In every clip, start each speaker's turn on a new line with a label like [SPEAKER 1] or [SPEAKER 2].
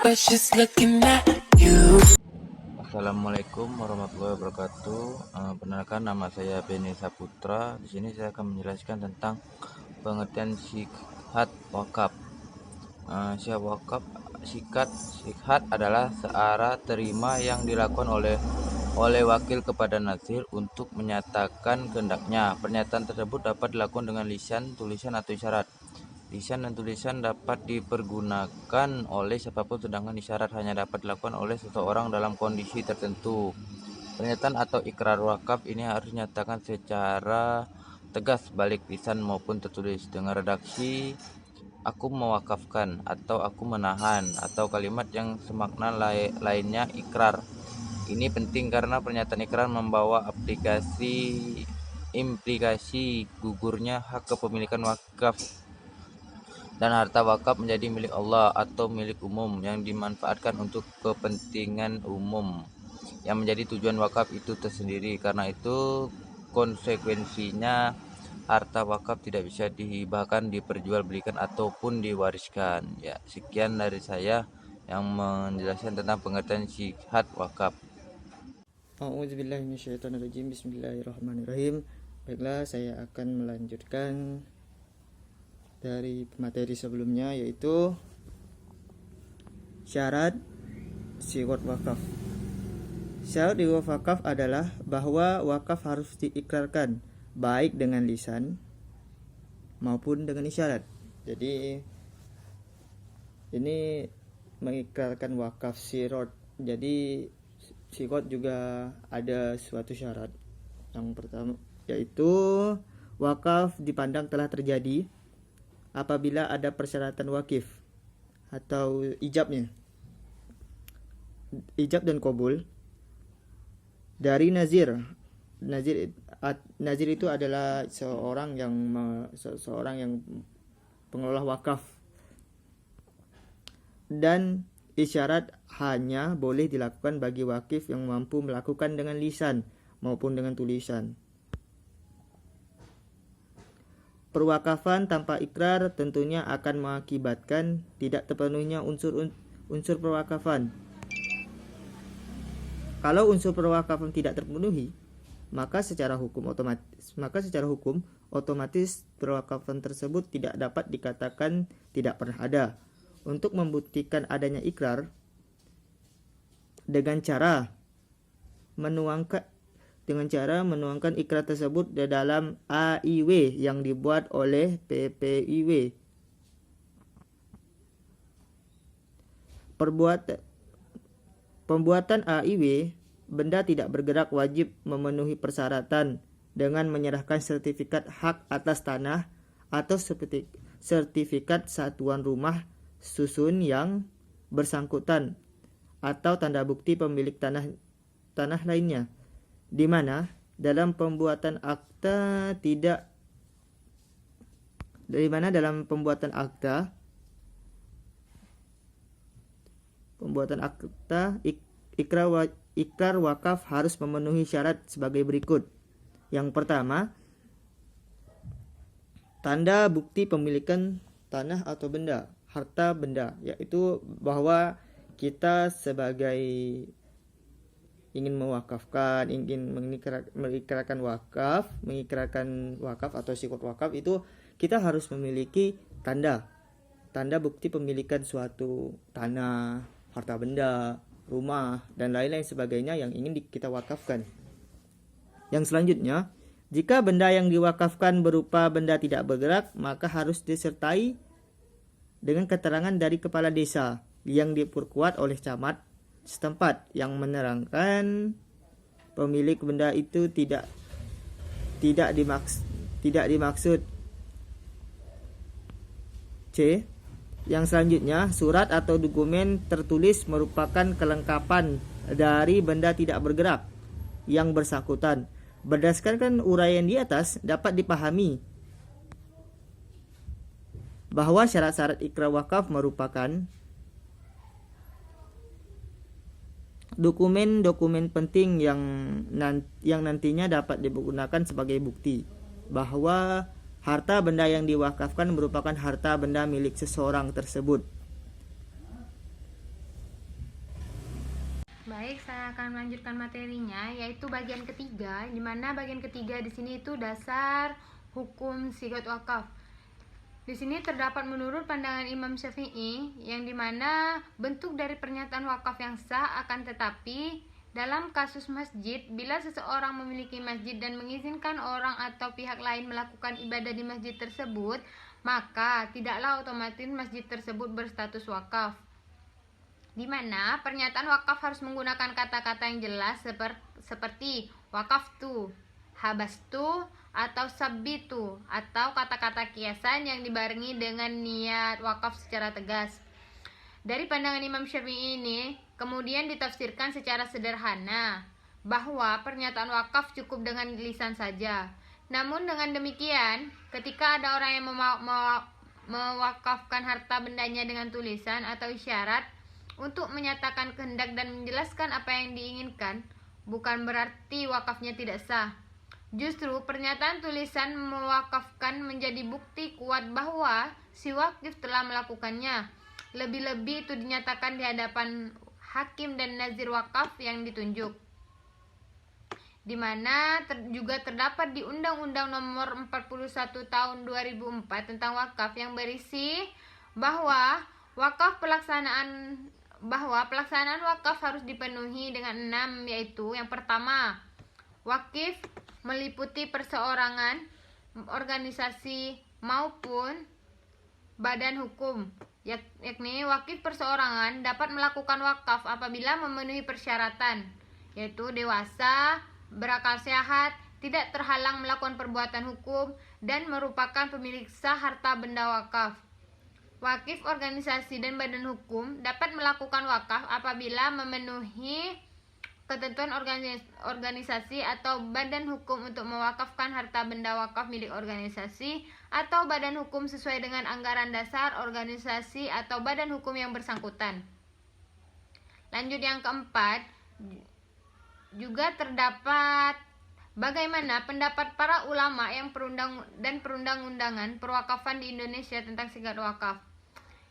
[SPEAKER 1] but she's looking at you.
[SPEAKER 2] Assalamualaikum warahmatullahi wabarakatuh. Perkenalkan, nama saya Beni Saputra. Di sini saya akan menjelaskan tentang pengertian sikat wakaf. Sikat adalah searah terima yang dilakukan oleh wakil kepada nazir untuk menyatakan kehendaknya. Pernyataan tersebut dapat dilakukan dengan lisan, tulisan, atau isyarat. Lisan dan tulisan dapat dipergunakan oleh siapapun, sedangkan isyarat hanya dapat dilakukan oleh seseorang dalam kondisi tertentu. Pernyataan atau ikrar wakaf ini harus dinyatakan secara tegas baik lisan maupun tertulis dengan redaksi "aku mewakafkan" atau "aku menahan" atau kalimat yang semakna lainnya ikrar. Ini penting karena pernyataan ikrar membawa implikasi gugurnya hak kepemilikan wakaf dan harta wakaf menjadi milik Allah atau milik umum yang dimanfaatkan untuk kepentingan umum yang menjadi tujuan wakaf itu tersendiri. Karena itu konsekuensinya harta wakaf tidak bisa dihibahkan, diperjualbelikan ataupun diwariskan. Ya, sekian dari saya yang menjelaskan tentang pengertian sihat wakaf.
[SPEAKER 3] A'udzubillahi minasyaitonirrajim. Bismillahirrahmanirrahim. Baiklah, saya akan melanjutkan dari materi sebelumnya, yaitu syarat siwat wakaf. Syarat siwat wakaf adalah bahwa wakaf harus diikrarkan baik dengan lisan maupun dengan isyarat. Jadi ini mengikrarkan wakaf sirot. Jadi sikot juga ada suatu syarat. Yang pertama yaitu wakaf dipandang telah terjadi apabila ada persyaratan wakif atau ijab dan qabul dari nazir. Nazir itu adalah seorang yang pengelola wakaf, dan isyarat hanya boleh dilakukan bagi wakif yang mampu melakukan dengan lisan maupun dengan tulisan. Perwakafan tanpa ikrar tentunya akan mengakibatkan tidak terpenuhnya unsur perwakafan. Kalau unsur perwakafan tidak terpenuhi, maka secara hukum otomatis perwakafan tersebut tidak dapat dikatakan tidak pernah ada. Untuk membuktikan adanya ikrar dengan cara menuangkan ikrar tersebut di dalam AIW yang dibuat oleh PPIW. Pembuatan AIW, benda tidak bergerak wajib memenuhi persyaratan dengan menyerahkan sertifikat hak atas tanah atau sertifikat satuan rumah susun yang bersangkutan atau tanda bukti pemilik tanah lainnya, di mana dalam pembuatan akta ikrar wakaf harus memenuhi syarat sebagai berikut. Yang pertama, tanda bukti pemilikan tanah atau harta benda, yaitu bahwa kita sebagai ingin mengikrarkan wakaf atau sikot wakaf itu kita harus memiliki tanda bukti pemilikan suatu tanah, harta benda, rumah, dan lain-lain sebagainya yang ingin kita wakafkan. Yang selanjutnya, jika benda yang diwakafkan berupa benda tidak bergerak, maka harus disertai dengan keterangan dari kepala desa yang diperkuat oleh camat setempat yang menerangkan pemilik benda itu tidak dimaksud. C. Yang selanjutnya, surat atau dokumen tertulis merupakan kelengkapan dari benda tidak bergerak yang bersangkutan. Berdasarkan uraian di atas, dapat dipahami bahwa syarat-syarat ikrar wakaf merupakan dokumen-dokumen penting yang nantinya dapat digunakan sebagai bukti bahwa harta benda yang diwakafkan merupakan harta benda milik seseorang tersebut.
[SPEAKER 4] Baik, saya akan melanjutkan materinya, yaitu bagian ketiga, di mana bagian ketiga di sini itu dasar hukum sigat wakaf. Di sini terdapat menurut pandangan Imam Syafi'i, yang dimana bentuk dari pernyataan wakaf yang sah akan tetapi dalam kasus masjid, bila seseorang memiliki masjid dan mengizinkan orang atau pihak lain melakukan ibadah di masjid tersebut, maka tidaklah otomatis masjid tersebut berstatus wakaf. Di mana pernyataan wakaf harus menggunakan kata-kata yang jelas seperti wakaftu, habastu, atau sabitu, atau kata-kata kiasan yang dibarengi dengan niat wakaf secara tegas. Dari pandangan Imam Syafi'i ini kemudian ditafsirkan secara sederhana bahwa pernyataan wakaf cukup dengan lisan saja. Namun dengan demikian, ketika ada orang yang mewakafkan harta bendanya dengan tulisan atau isyarat untuk menyatakan kehendak dan menjelaskan apa yang diinginkan, bukan berarti wakafnya tidak sah. Justru pernyataan tulisan mewakafkan menjadi bukti kuat bahwa si wakif telah melakukannya. Lebih-lebih itu dinyatakan di hadapan hakim dan nazir wakaf yang ditunjuk, di mana juga terdapat di Undang-Undang Nomor 41 Tahun 2004 tentang wakaf yang berisi bahwa pelaksanaan wakaf harus dipenuhi dengan 6, yaitu yang pertama, wakif meliputi perseorangan, organisasi maupun badan hukum, yakni wakif perseorangan dapat melakukan wakaf apabila memenuhi persyaratan, yaitu dewasa, berakal sehat, tidak terhalang melakukan perbuatan hukum, dan merupakan pemilik sah harta benda wakaf. Wakif organisasi dan badan hukum dapat melakukan wakaf apabila memenuhi ketentuan organisasi atau badan hukum untuk mewakafkan harta benda wakaf milik organisasi atau badan hukum sesuai dengan anggaran dasar organisasi atau badan hukum yang bersangkutan. Lanjut yang keempat, juga terdapat bagaimana pendapat para ulama yang perundang-undangan perwakafan di Indonesia tentang sigat wakaf.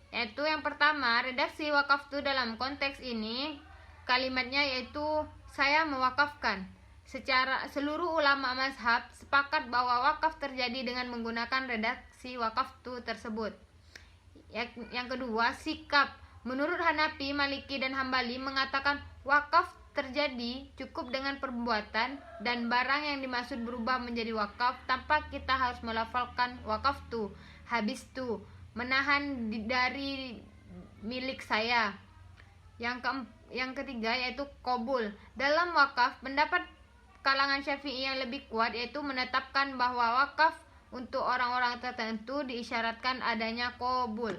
[SPEAKER 4] Yaitu yang pertama, redaksi wakaf itu dalam konteks ini kalimatnya yaitu saya mewakafkan. Secara seluruh ulama mazhab sepakat bahwa wakaf terjadi dengan menggunakan redaksi wakaf itu tersebut. Yang kedua, sikap. Menurut Hanafi, Maliki, dan Hambali mengatakan wakaf terjadi cukup dengan perbuatan dan barang yang dimaksud berubah menjadi wakaf tanpa kita harus melafalkan wakaftu, habistu, menahan dari milik saya. Yang ketiga yaitu qabul. Dalam wakaf, pendapat kalangan Syafi'i yang lebih kuat yaitu menetapkan bahwa wakaf untuk orang-orang tertentu diisyaratkan adanya qabul.